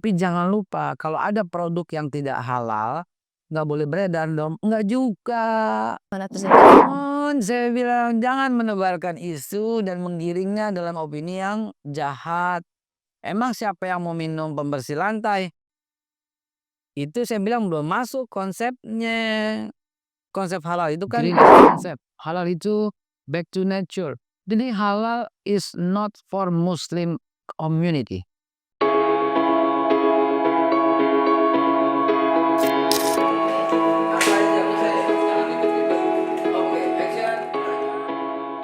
Tapi jangan lupa kalau ada produk yang tidak halal, nggak boleh beredar dong. Nggak juga. Mana tuh sih? Saya bilang jangan menebarkan isu dan menggiringnya dalam opini yang jahat. Emang siapa yang mau minum pembersih lantai? Itu saya bilang belum masuk konsepnya. Konsep halal itu kan konsep. Halal itu back to nature. Jadi halal is not for Muslim community.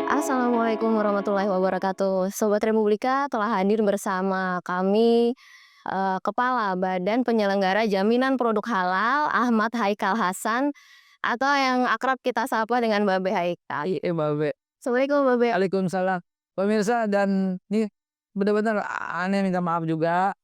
Assalamualaikum warahmatullahi wabarakatuh. Sobat Republika telah hadir bersama kami, Kepala Badan Penyelenggara Jaminan Produk Halal Ahmad Haikal Hasan atau yang akrab kita sapa dengan Babe Haikal. Iya, Babe. Assalamualaikum Babe. Waalaikumsalam. Pemirsa dan ini benar-benar aneh minta maaf juga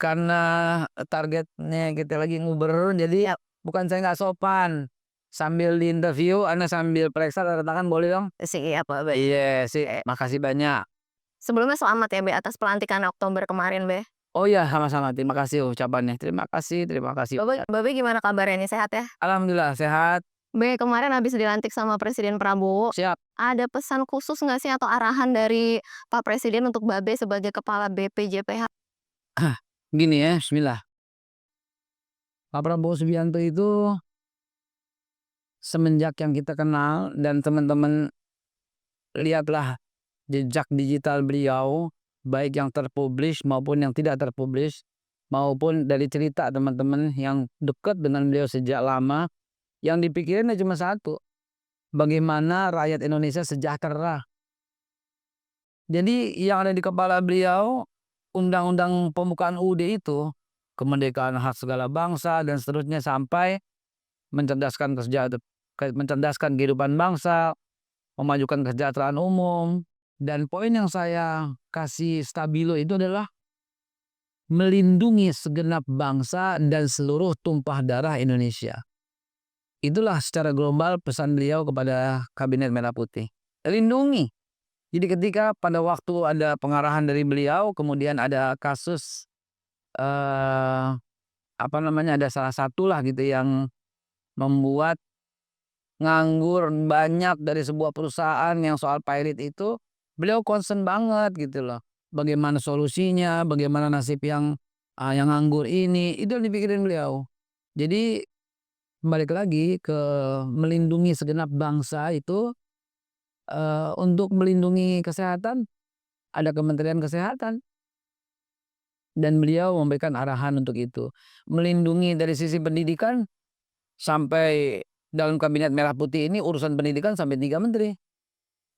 karena targetnya kita lagi nguber jadi bukan saya nggak sopan. Sambil di interview, Anda sambil periksa tanda tangan boleh dong? Siap Babe. Iya sih, makasih banyak. Sebelumnya selamat ya Be atas pelantikan Oktober kemarin Be. Oh iya, sama-sama. Terima kasih ucapannya. Terima kasih, terima kasih. Babe gimana kabarnya nih, sehat ya? Alhamdulillah sehat. Be, kemarin habis dilantik sama Presiden Prabowo. Siap. Ada pesan khusus nggak sih atau arahan dari Pak Presiden untuk Babe sebagai Kepala BPJPH? Gini ya, bismillah. Pak Prabowo Subianto itu semenjak yang kita kenal dan teman-teman lihatlah jejak digital beliau, baik yang terpublish maupun yang tidak terpublish, maupun dari cerita teman-teman yang dekat dengan beliau sejak lama, yang dipikirin cuma satu, bagaimana rakyat Indonesia sejahtera. Jadi yang ada di kepala beliau, undang-undang pembukaan UUD itu, kemerdekaan hak segala bangsa dan seterusnya sampai mencerdaskan kehidupan bangsa, memajukan kesejahteraan umum, dan poin yang saya kasih stabilo itu adalah melindungi segenap bangsa dan seluruh tumpah darah Indonesia. Itulah secara global pesan beliau kepada Kabinet Merah Putih. Lindungi. Jadi ketika pada waktu ada pengarahan dari beliau, kemudian ada kasus ada salah satu lah gitu yang membuat nganggur banyak dari sebuah perusahaan yang soal pilot itu, beliau concern banget gitu loh. Bagaimana solusinya, bagaimana nasib yang nganggur ini, itu yang dipikirin beliau. Jadi balik lagi ke melindungi segenap bangsa itu, untuk melindungi kesehatan ada Kementerian Kesehatan dan beliau memberikan arahan untuk itu. Melindungi dari sisi pendidikan sampai dalam Kabinet Merah Putih ini urusan pendidikan sampai 3 menteri.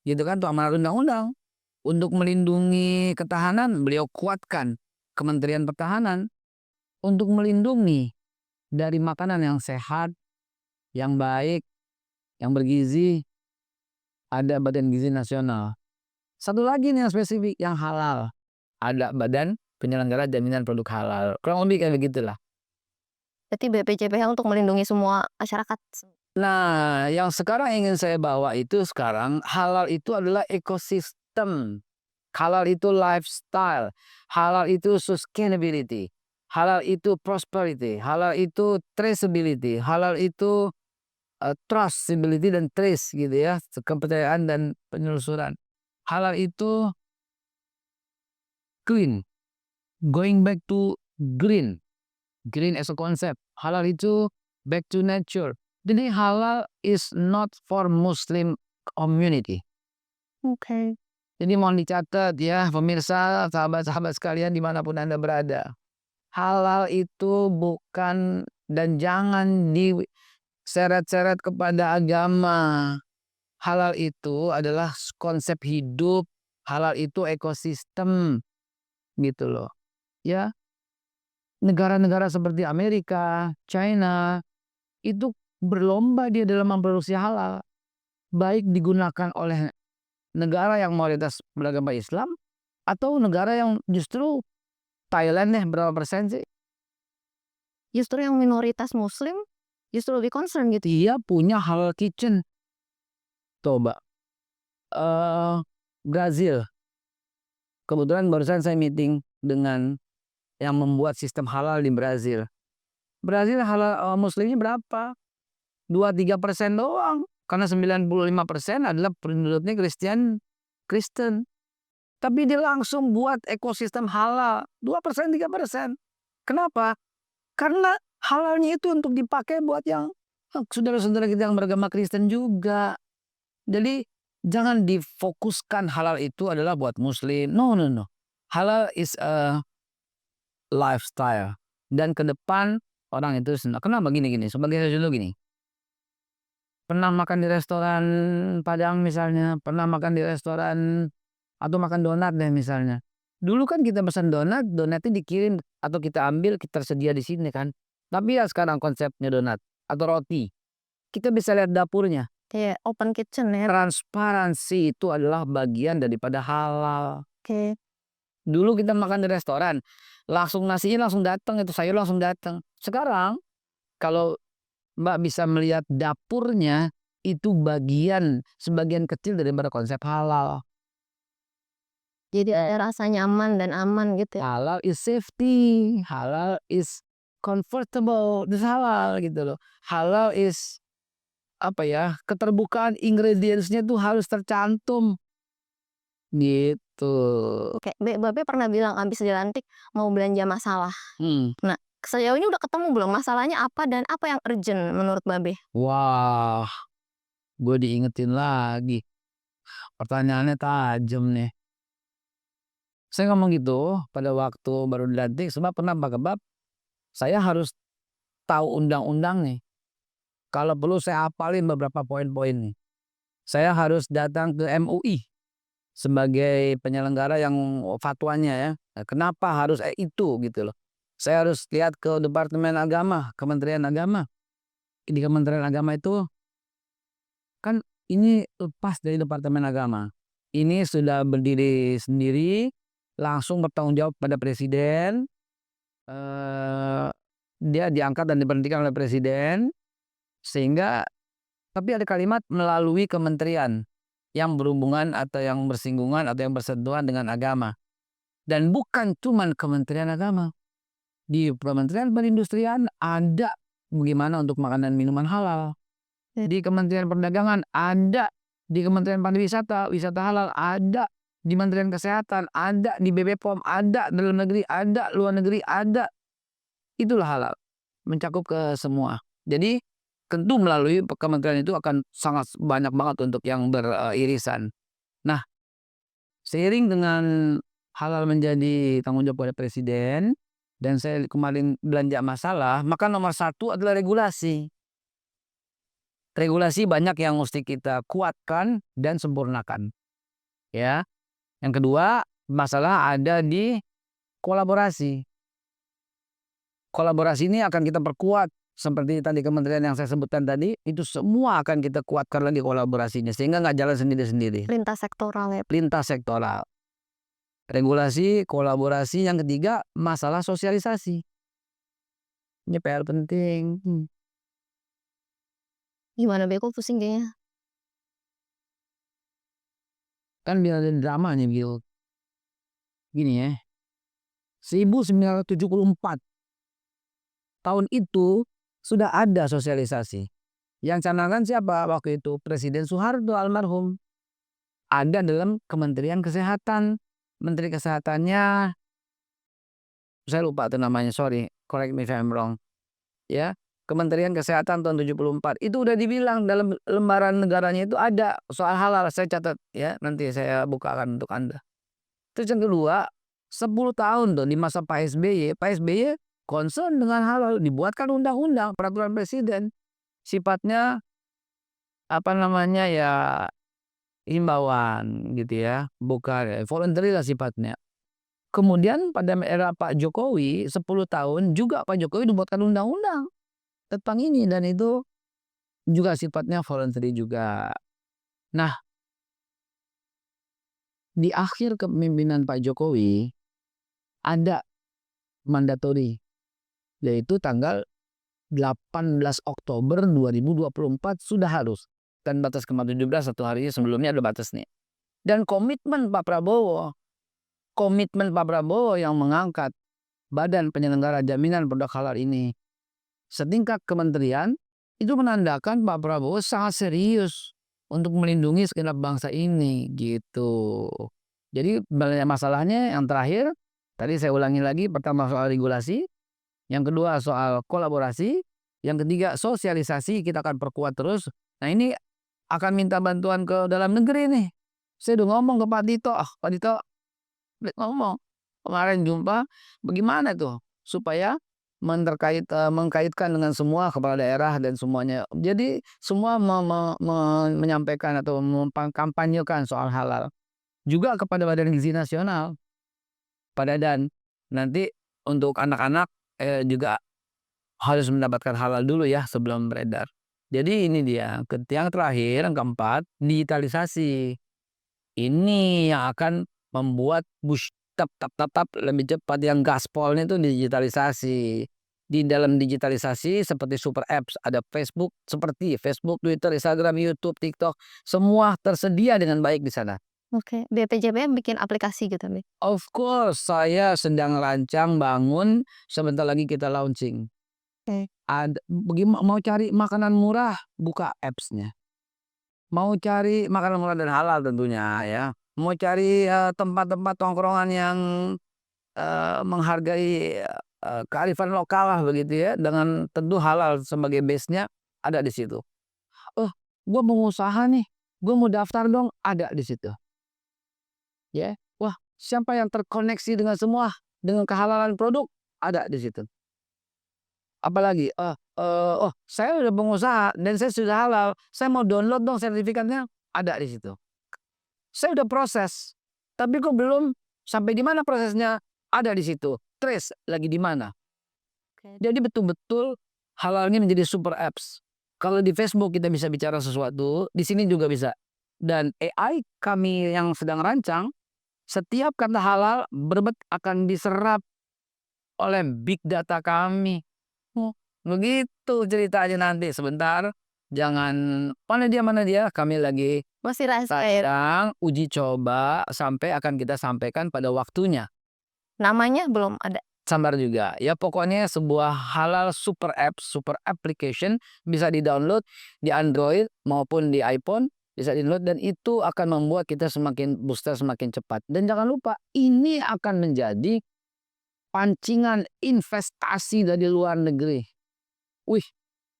Gitu kan, tuh amanat undang-undang. Untuk melindungi ketahanan beliau kuatkan Kementerian Pertahanan untuk melindungi dari makanan yang sehat, yang baik, yang bergizi, ada Badan Gizi Nasional. Satu lagi nih yang spesifik, yang halal. Ada Badan Penyelenggara Jaminan Produk Halal. Kurang lebih kayak begitulah. Berarti BPJPH untuk melindungi semua masyarakat. Nah, yang sekarang ingin saya bawa itu sekarang, halal itu adalah ekosistem. Halal itu lifestyle. Halal itu sustainability. Halal itu prosperity. Halal itu traceability. Halal itu trustability dan trace gitu ya. Kepercayaan dan penelusuran. Halal itu clean. Going back to green. Green as a concept. Halal itu back to nature. Jadi halal is not for Muslim community. Oke. Jadi mohon dicatat ya pemirsa, sahabat-sahabat sekalian dimanapun Anda berada. Halal itu bukan dan jangan diseret-seret kepada agama. Halal itu adalah konsep hidup. Halal itu ekosistem gitu loh. Ya, negara-negara seperti Amerika, China itu berlomba dia dalam memproduksi halal. Baik digunakan oleh negara yang mayoritas beragama Islam atau negara yang justru Thailand berapa persen sih? Justru yang minoritas Muslim justru lebih concern gitu. Dia punya halal kitchen. Coba. Brazil. Kebetulan barusan saya meeting dengan yang membuat sistem halal di Brazil. Brazil halal muslimnya berapa? 2-3% doang. Karena 95% adalah penduduknya Kristen. Tapi dia langsung buat ekosistem halal 2%, 3%. Kenapa? Karena halalnya itu untuk dipakai buat yang saudara-saudara kita yang beragama Kristen juga. Jadi jangan difokuskan halal itu adalah buat muslim. No. Halal is a lifestyle. Dan ke depan orang itu kenapa gini. Sebagai contoh gini. Pernah makan di restoran Padang misalnya, pernah makan di restoran atau makan donat deh misalnya. Dulu kan kita pesan donatnya dikirim atau kita ambil, kita tersedia di sini kan. Tapi ya sekarang konsepnya donat atau roti, kita bisa lihat dapurnya. Kayak open kitchen ya. Transparansi itu adalah bagian daripada halal. Oke. Dulu kita makan di restoran, langsung nasinya langsung datang, itu sayur langsung datang. Sekarang kalau Mbak bisa melihat dapurnya, itu sebagian kecil daripada konsep halal. Jadi ada rasa nyaman dan aman gitu ya. Halal is safety, halal is comfortable, itu halal gitu loh. Halal is keterbukaan ingredientsnya tuh harus tercantum gitu. Oke, Babe pernah bilang habis dilantik mau belanja masalah. Hmm. Nah, sejauh ini udah ketemu belum masalahnya apa dan apa yang urgent menurut Babe? Wah, gue diingetin lagi. Pertanyaannya tajam nih. Saya ngomong gitu pada waktu baru dilantik sebab saya harus tahu undang-undang nih. Kalau perlu saya hafalin beberapa poin-poin nih. Saya harus datang ke MUI sebagai penyelenggara yang fatwanya ya. Kenapa harus itu gitu loh. Saya harus lihat ke Departemen Agama, Kementerian Agama. Di Kementerian Agama itu kan ini lepas dari Departemen Agama. Ini sudah berdiri sendiri, langsung bertanggung jawab pada presiden. Dia diangkat dan diberhentikan oleh presiden. Sehingga tapi ada kalimat melalui kementerian yang berhubungan atau yang bersinggungan atau yang bersentuhan dengan agama. Dan bukan cuma Kementerian Agama. Di Kementerian Perindustrian ada bagaimana untuk makanan minuman halal. Di Kementerian Perdagangan ada, di Kementerian Pariwisata, wisata halal ada, di Kementerian Kesehatan ada, di BPOM ada, dalam negeri ada, luar negeri ada. Itulah halal, mencakup ke semua. Jadi tentu melalui kementerian itu akan sangat banyak banget untuk yang beririsan. Nah, seiring dengan halal menjadi tanggung jawab pada presiden dan saya kemarin belanja masalah, maka nomor satu adalah regulasi. Regulasi banyak yang mesti kita kuatkan dan sempurnakan. Ya. Yang kedua, masalah ada di kolaborasi. Kolaborasi ini akan kita perkuat seperti tadi kementerian yang saya sebutkan tadi, itu semua akan kita kuatkan lagi kolaborasinya sehingga nggak jalan sendiri-sendiri. Lintas sektoral ya. Lintas sektoral. Regulasi, kolaborasi, yang ketiga masalah sosialisasi. Ini PR penting. Gimana Be, kok pusing kayaknya? Kan biar ada dramanya gitu. Gini ya. 1974 tahun itu sudah ada sosialisasi. Yang canangkan siapa waktu itu? Presiden Soeharto almarhum. Ada dalam Kementerian Kesehatan. Menteri Kesehatannya saya lupa tuh namanya, sorry, correct me if I'm wrong. Ya, Kementerian Kesehatan tahun 74 itu udah dibilang dalam lembaran negaranya itu ada soal halal. Saya catat ya, nanti saya bukakan untuk Anda. Terus yang kedua, 10 tahun tuh di masa Pak SBY concern dengan halal, dibuatkan undang-undang, peraturan presiden. Sifatnya ya himbauan gitu ya, bukan voluntary lah sifatnya. Kemudian pada era Pak Jokowi 10 tahun juga Pak Jokowi dibuatkan undang-undang tentang ini dan itu juga sifatnya voluntary juga. Nah, di akhir kepemimpinan Pak Jokowi ada mandatory, yaitu tanggal 18 Oktober 2024 sudah harus. Dan batas kemarin 17 satu hari sebelumnya ada batas nih. Dan komitmen Pak Prabowo yang mengangkat Badan Penyelenggara Jaminan Produk Halal ini setingkat kementerian itu menandakan Pak Prabowo sangat serius untuk melindungi segenap bangsa ini gitu. Jadi masalahnya yang terakhir tadi saya ulangi lagi, pertama soal regulasi, yang kedua soal kolaborasi, yang ketiga sosialisasi kita akan perkuat terus. Nah ini akan minta bantuan ke dalam negeri nih. Saya udah ngomong ke Pak Tito, Pak Tito ngomong kemarin jumpa bagaimana tuh supaya mengkaitkan dengan semua kepala daerah dan semuanya. Jadi semua menyampaikan atau mengkampanyekan soal halal juga kepada Badan Gizi Nasional, pada dan nanti untuk anak-anak juga harus mendapatkan halal dulu ya sebelum beredar. Jadi ini dia yang terakhir, yang keempat, digitalisasi. Ini yang akan membuat tap lebih cepat. Yang gaspolnya itu digitalisasi. Di dalam digitalisasi seperti super apps, ada Facebook, seperti Facebook, Twitter, Instagram, YouTube, TikTok, semua tersedia dengan baik di sana. Oke, BPJPM bikin aplikasi gitu, Be? Of course, saya sedang rancang bangun, sebentar lagi kita launching. Mau cari makanan murah, buka apps-nya. Mau cari makanan murah dan halal tentunya ya. Mau cari tempat-tempat tongkrongan yang menghargai kearifan lokal lah begitu ya, dengan tentu halal sebagai base-nya ada di situ. Gue mau usaha nih, gue mau daftar dong, ada di situ. Ya, wah siapa yang terkoneksi dengan semua dengan kehalalan produk, ada di situ. Apalagi, saya udah pengusaha dan saya sudah halal, saya mau download dong sertifikatnya, ada di situ. Saya udah proses, tapi kok belum sampai di mana prosesnya, ada di situ. Trace lagi di mana. Jadi betul-betul halal ini menjadi super apps. Kalau di Facebook kita bisa bicara sesuatu, di sini juga bisa. Dan AI kami yang sedang rancang, setiap kata halal akan diserap oleh big data kami. Begitu ceritanya nanti. Sebentar, jangan mana dia, kami lagi Masih rahasia ya? sedang uji coba sampai akan kita sampaikan pada waktunya. Namanya belum ada? Sabar juga. Ya pokoknya sebuah halal super app, super application bisa di-download di Android maupun di iPhone, bisa di-download dan itu akan membuat kita semakin booster semakin cepat. Dan jangan lupa ini akan menjadi pancingan investasi dari luar negeri. Wih,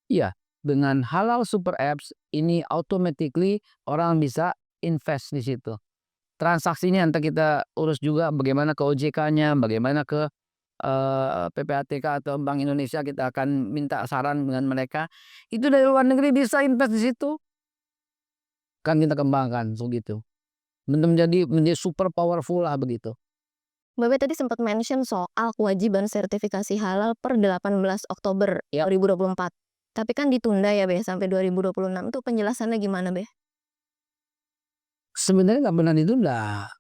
iya, dengan halal super apps ini automatically orang bisa invest di situ. Transaksinya nanti kita urus juga, bagaimana ke OJK-nya, bagaimana ke PPATK atau Bank Indonesia, kita akan minta saran dengan mereka. Itu dari luar negeri bisa invest di situ. Kan kita kembangkan begitu. Menjadi super powerful lah begitu. Babe tadi sempat mention soal kewajiban sertifikasi halal per 18 Oktober 2024. Tapi kan ditunda ya, Be, sampai 2026. Itu penjelasannya gimana, Be? Sebenarnya nggak pernah ditunda.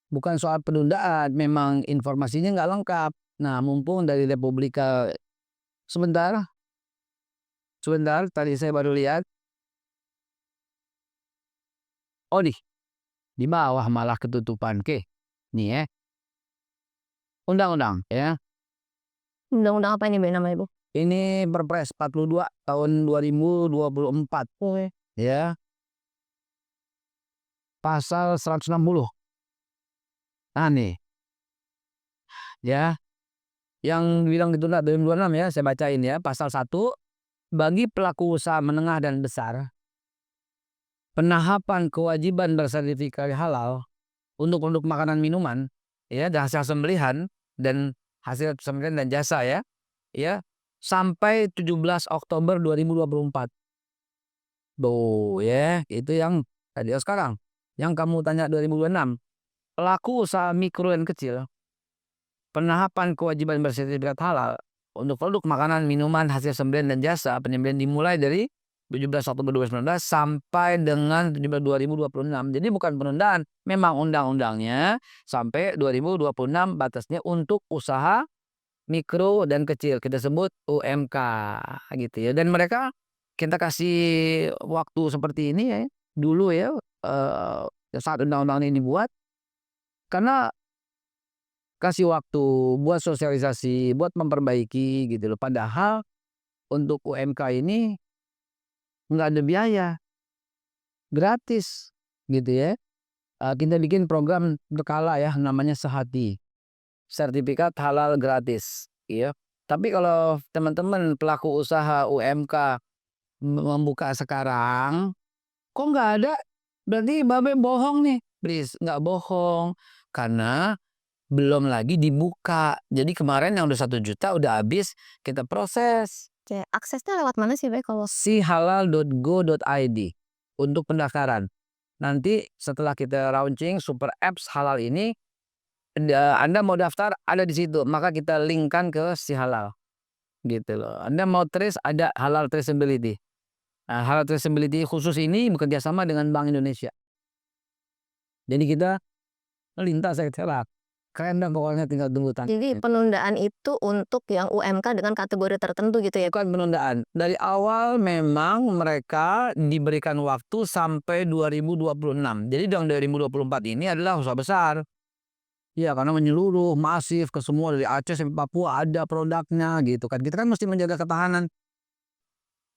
Bukan soal penundaan, memang informasinya nggak lengkap. Nah, mumpung dari Republika, sebentar, tadi saya baru lihat. Oh di bawah malah ketutupan ke. Nih ya. Undang-undang ya. Undang-undang apa ini, Be, namanya, Bu? Ini Perpres 42 tahun 2024. Ya. Pasal 160. Nah nih. Ya. Yang bilang ditunda 2026 ya, saya bacain ya. Pasal 1, bagi pelaku usaha menengah dan besar, penahapan kewajiban bersertifikasi halal untuk produk makanan minuman ya, dan hasil sembelihan dan hasil sembelihan dan jasa ya sampai 17 Oktober 2024. Ya, itu yang tadi sekarang. Yang kamu tanya 2026. Pelaku usaha mikro dan kecil, penahapan kewajiban bersertifikat halal untuk produk makanan, minuman, hasil sembelihan dan jasa penyembelihan dimulai dari 17 Oktober 2019 sampai dengan 17 2026. Jadi bukan penundaan, memang undang-undangnya sampai 2026 batasnya untuk usaha mikro dan kecil, kita sebut UMK gitu ya. Dan mereka kita kasih waktu seperti ini ya dulu ya, saat undang-undang ini dibuat, karena kasih waktu buat sosialisasi, buat memperbaiki gitu loh. Padahal untuk UMK ini nggak ada biaya, gratis gitu ya. Kita bikin program berkala ya, namanya Sehati, sertifikat halal gratis, ya. Tapi kalau teman-teman pelaku usaha UMK membuka sekarang, kok nggak ada? Berarti Babe bohong nih. Please, nggak bohong. Karena belum lagi dibuka. Jadi kemarin yang udah 1 juta udah habis kita proses. Oke, aksesnya lewat mana sih Be kalau sihalal.go.id untuk pendaftaran. Nanti setelah kita launching super apps halal ini, Anda mau daftar ada di situ, maka kita linkkan ke si halal gitu loh. Anda mau trace, ada halal traceability. Nah, halal traceability khusus ini bekerja sama dengan Bank Indonesia. Jadi kita lintas sektoral. Keren dah pokoknya, tinggal tunggu jadi penundaan itu untuk yang UMK dengan kategori tertentu gitu ya? Bukan penundaan. Dari awal memang mereka diberikan waktu sampai 2026. Jadi tahun 2024 ini adalah usaha besar. Ya, karena menyeluruh, masif ke semua dari Aceh sampai Papua ada produknya gitu kan. Kita kan mesti menjaga ketahanan.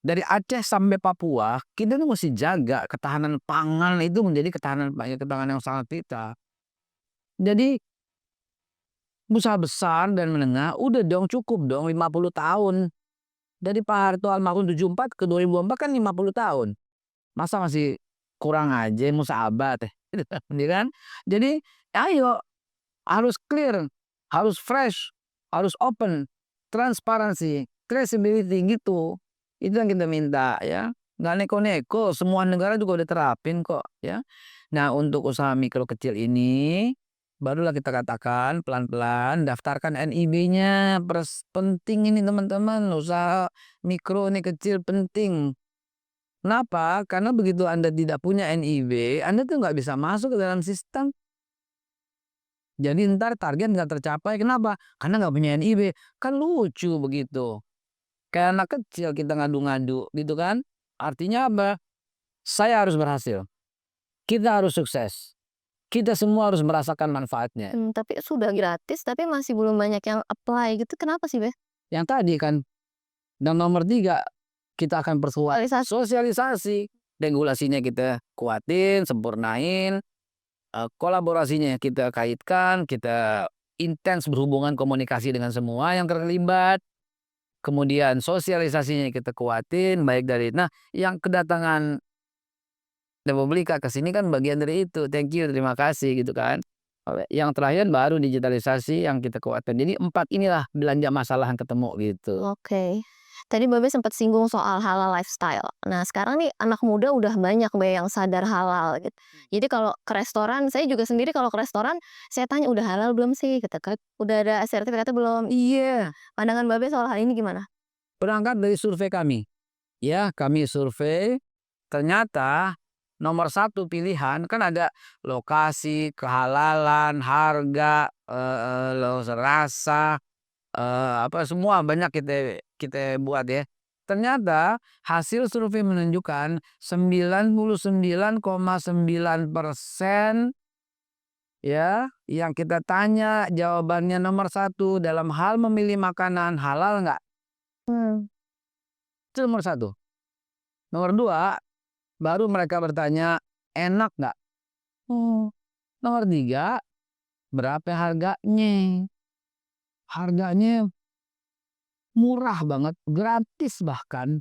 Dari Aceh sampai Papua, kita tuh mesti jaga ketahanan pangan itu menjadi ketahanan yang sangat vital. Jadi usaha besar dan menengah udah dong, cukup dong 50 tahun. Dari Pak Harto almarhum 74 ke 2004 kan 50 tahun. Masa masih kurang aja musahabat teh. Ya kan? Jadi ayo, harus clear, harus fresh, harus open, transparansi, traceability gitu. Itu yang kita minta ya. Nggak neko-neko, semua negara juga udah terapin kok ya. Nah, untuk usaha mikro kecil ini barulah kita katakan pelan-pelan daftarkan NIB-nya. Penting ini teman-teman, usaha mikro ini kecil penting. Kenapa? Karena begitu Anda tidak punya NIB, Anda tuh nggak bisa masuk ke dalam sistem. Jadi ntar target nggak tercapai. Kenapa? Karena nggak punya NIB. Kan lucu begitu. Kayak anak kecil kita ngadu-ngadu gitu kan. Artinya apa? Saya harus berhasil. Kita harus sukses. Kita semua harus merasakan manfaatnya. Tapi sudah gratis tapi masih belum banyak yang apply gitu, kenapa sih Be? Yang tadi kan. Dan nomor 3, kita akan perkuat sosialisasi. Regulasinya kita kuatin, sempurnain. Kolaborasinya kita kaitkan, kita intens berhubungan komunikasi dengan semua yang terlibat. Kemudian sosialisasinya kita kuatin, baik dari yang kedatangan Republika ke sini kan bagian dari itu. Thank you, terima kasih gitu kan. Yang terakhir baru digitalisasi yang kita kuatkan. Jadi 4 inilah belanja masalah yang ketemu gitu. Oke. Tadi Babe sempat singgung soal halal lifestyle. Nah, sekarang nih anak muda udah banyak Be yang sadar halal gitu. Jadi kalau ke restoran, saya juga sendiri kalau ke restoran, saya tanya, "Udah halal belum sih?" Gitu kan. "Udah ada sertifikatnya belum?" Iya. Pandangan Babe soal hal ini gimana? Berangkat dari survei kami. Ya, kami survei, ternyata nomor 1 pilihan kan ada lokasi, kehalalan, harga, rasa, apa semua banyak kita kita buat ya. Ternyata hasil survei menunjukkan 99,9% ya yang kita tanya jawabannya nomor 1 dalam hal memilih makanan halal nggak? Hmm. Itu nomor 1. Nomor 2 baru mereka bertanya enak nggak? Nomor 3 berapa harganya? Harganya murah banget, gratis bahkan.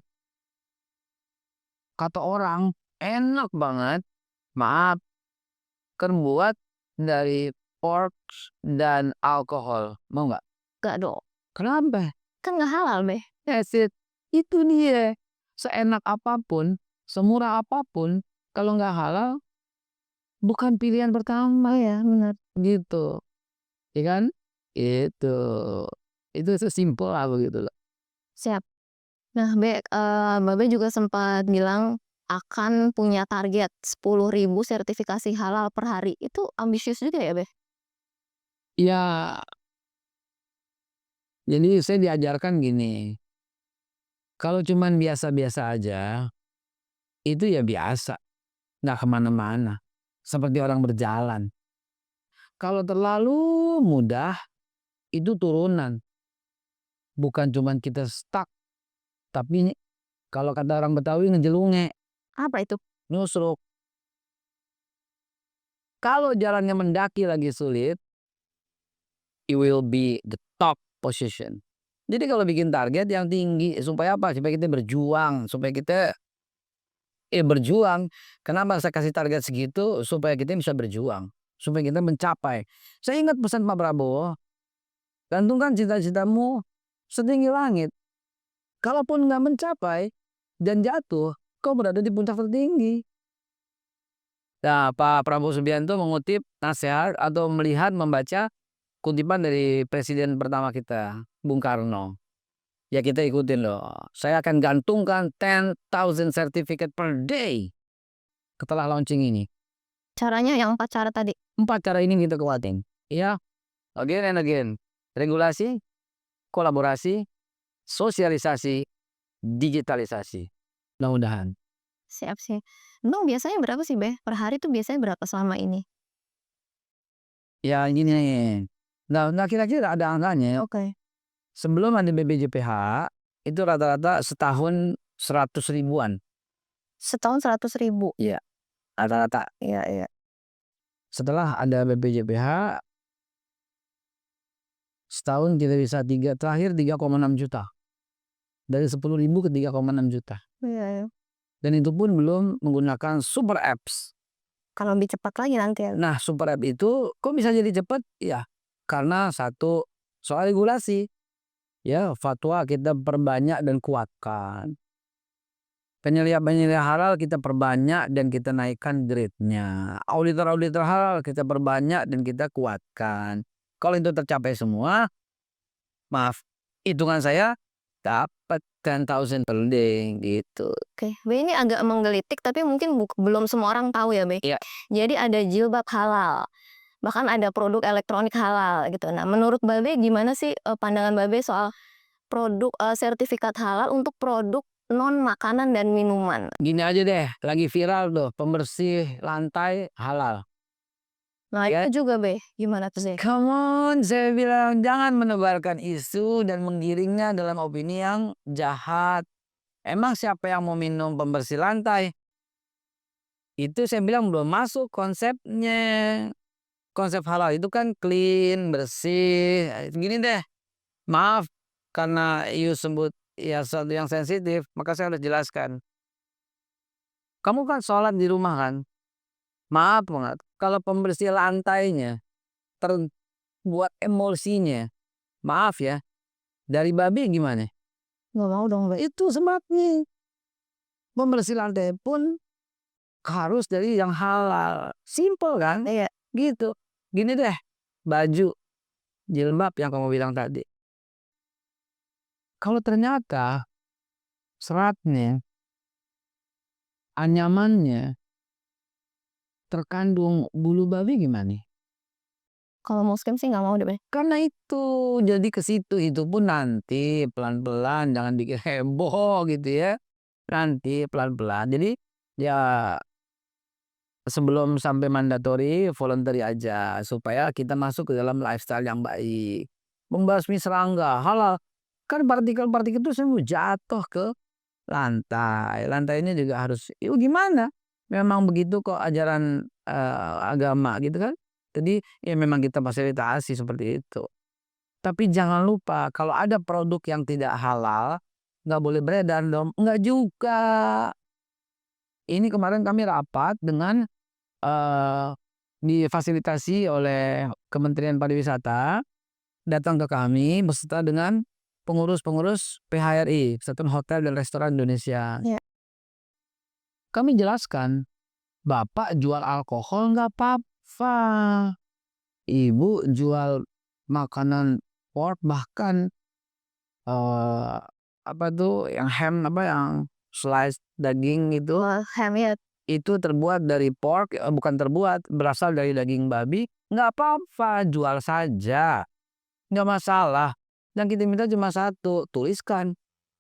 Kata orang enak banget. Maaf, terbuat dari pork dan alkohol. Mau nggak? Nggak dong. Kenapa? Kan nggak halal Be. That's it. Itu dia. Seenak apapun, semurah apapun, kalau nggak halal, bukan pilihan pertama. Ya, benar. Gitu. Ya kan? Itu. Itu sesimpel lah begitu loh. Siap. Nah, Babe juga sempat bilang akan punya target 10.000 sertifikasi halal per hari. Itu ambisius juga ya, Be? Ya, jadi saya diajarkan gini, kalau cuman biasa-biasa aja, itu ya biasa, nggak kemana-mana, seperti orang berjalan. Kalau terlalu mudah, itu turunan. Bukan cuman kita stuck, tapi kalau kata orang Betawi ngejelunge, Apa itu? nyusruk. Kalau jalannya mendaki lagi sulit, it will be the top position. Jadi kalau bikin target yang tinggi supaya apa? Supaya kita berjuang, supaya kita berjuang. Kenapa saya kasih target segitu? Supaya kita bisa berjuang, supaya kita mencapai. Saya ingat pesan Pak Prabowo, gantungkan cita-citamu setinggi langit. Kalaupun nggak mencapai dan jatuh, kau berada di puncak tertinggi. Nah, Pak Prabowo Subianto mengutip nasihat atau membaca kutipan dari presiden pertama kita, Bung Karno. Ya kita ikutin loh. Saya akan gantungkan 10,000 certificate per day setelah launching ini. Caranya yang 4 cara tadi? 4 cara ini kita kuatin. Ya, again and again. Regulasi, kolaborasi, sosialisasi, digitalisasi. Mudah-mudahan. Siap sih. Emang biasanya berapa sih, Beh? Per hari tuh biasanya berapa selama ini? Ya gini nih. Nah kira-kira ada angkanya. Oke. Sebelum ada BPJPH, itu rata-rata setahun 100 ribuan. Setahun 100.000? Iya, rata-rata. Iya iya. Setelah ada BPJPH, setahun kita bisa terakhir 3,6 juta. Dari 10.000 ke 3,6 juta. Iya iya. Dan itu pun belum menggunakan super apps. Kalau lebih cepat lagi nanti ya? Nah, super app itu kok bisa jadi cepat? Ya, karena satu, soal regulasi. Ya, fatwa kita perbanyak dan kuatkan. Penyelia-penyelia halal kita perbanyak dan kita naikkan grade-nya. Auditor-auditor halal kita perbanyak dan kita kuatkan. Kalau itu tercapai semua, maaf, hitungan saya dapat 10,000 per day gitu. Oke, Beh ini agak menggelitik tapi mungkin belum semua orang tahu ya, Beh. Iya. Jadi ada jilbab halal, bahkan ada produk elektronik halal gitu. Nah, menurut Babe gimana sih pandangan Babe soal produk sertifikat halal untuk produk non makanan dan minuman? Gini aja deh, lagi viral tuh pembersih lantai halal. Nah, Ya. itu juga, Beh. Gimana tuh, Beh? Come on, saya bilang jangan menebarkan isu dan menggiringnya dalam opini yang jahat. Emang siapa yang mau minum pembersih lantai? Itu saya bilang belum masuk konsepnya. Konsep halal itu kan clean, bersih. Gini deh, maaf karena you sebut ya sesuatu yang sensitif, maka saya harus jelaskan. Kamu kan sholat di rumah kan? Maaf banget, kalau pembersih lantainya terbuat emulsinya, maaf ya, dari babi gimana? Nggak mau dong, Beh. Itu sebabnya. Pembersih lantai pun harus dari yang halal. Simple kan? Iya. Gitu. Gini deh, baju, jilbab yang kamu bilang tadi. Kalau ternyata seratnya, anyamannya terkandung bulu babi gimana? Kalau muslim sih nggak mau deh, Beh. Karena itu, jadi ke situ itu pun nanti pelan-pelan, jangan bikin heboh gitu ya. Nanti pelan-pelan. Jadi ya sebelum sampai mandatory, voluntary aja supaya kita masuk ke dalam lifestyle yang baik. Membasmi serangga halal. Kan partikel-partikel itu semua jatuh ke lantai. Lantainya juga harus gimana? Memang begitu kok ajaran agama gitu kan. Jadi ya memang kita fasilitasi seperti itu. Tapi jangan lupa kalau ada produk yang tidak halal, nggak boleh beredar dong. Nggak juga. Ini kemarin kami rapat dengan difasilitasi oleh Kementerian Pariwisata, datang ke kami beserta dengan pengurus-pengurus PHRI, Persatuan Hotel dan Restoran Indonesia. Iya. Kami jelaskan, Bapak jual alkohol nggak apa-apa. Ibu jual makanan pork bahkan apa tuh yang ham apa yang slice daging itu. Ham ya. Itu terbuat dari pork, bukan terbuat, berasal dari daging babi, nggak apa-apa, jual saja, nggak masalah. Yang kita minta cuma satu, tuliskan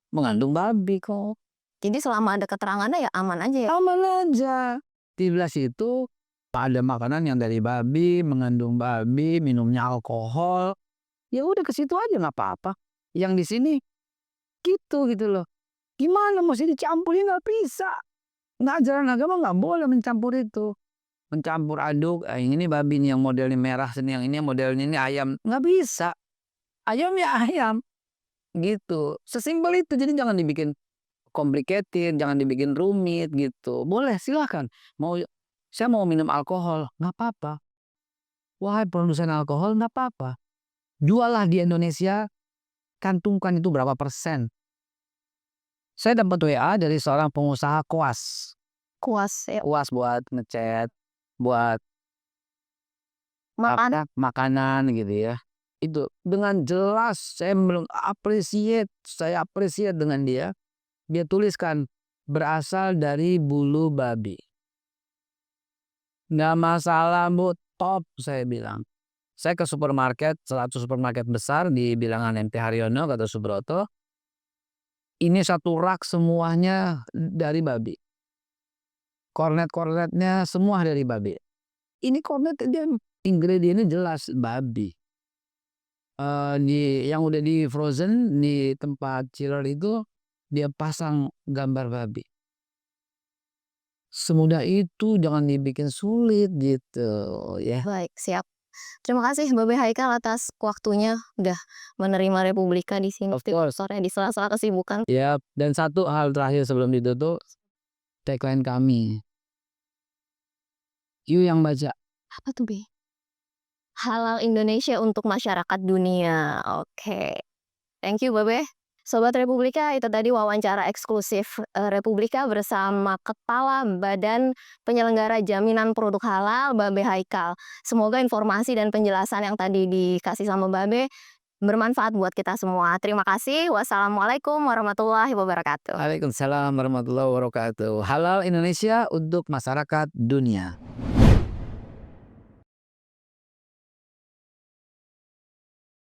mengandung babi kok. Jadi selama ada keterangannya ya aman aja ya? Aman aja. Di belah situ ada makanan yang dari babi, mengandung babi, minumnya alkohol, ya udah ke situ aja nggak apa-apa. Yang di sini gitu loh. Gimana mesti dicampurin, nggak bisa. Nggak, ajaran agama nggak boleh mencampur itu. Mencampur aduk, yang ini babi nih yang modelnya merah sini, yang ini modelnya ini ayam, nggak bisa. Ayam ya ayam, gitu. Sesimpel itu, jadi jangan dibikin complicated, jangan dibikin rumit gitu. Boleh silahkan, saya mau minum alkohol, nggak apa-apa. Wahai produsen alkohol, nggak apa-apa. Juallah di Indonesia, cantumkan itu berapa persen. Saya dapat WA dari seorang pengusaha kuas. Kuas ya, Kuas buat ngechat, buat makan makanan gitu ya. Itu dengan jelas saya saya appreciate dengan dia. Dia tuliskan berasal dari bulu babi. Nggak masalah Bu, top saya bilang. Saya ke supermarket, satu supermarket besar di bilangan MT Haryono kata Subroto. Ini satu rak semuanya dari babi. Kornet-kornetnya semua dari babi. Ini kornet dia ingredientnya jelas babi. Yang udah di frozen di tempat chiller itu dia pasang gambar babi. Semudah itu, jangan dibikin sulit gitu ya. baik, siap. Terima kasih Babe Haikal atas waktunya udah menerima Republika di sini Of course. sore di sela-sela kesibukan. Ya, dan satu hal terakhir sebelum ditutup, tagline kami. You yang baca. Apa tuh, Be? Halal Indonesia untuk masyarakat dunia. Oke. Thank you, Babe. Sobat Republika, itu tadi wawancara eksklusif Republika bersama Kepala Badan Penyelenggara Jaminan Produk Halal, Babe Haikal. Semoga informasi dan penjelasan yang tadi dikasih sama Babe bermanfaat buat kita semua. Terima kasih. Wassalamualaikum warahmatullahi wabarakatuh. Waalaikumsalam warahmatullahi wabarakatuh. Halal Indonesia untuk masyarakat dunia.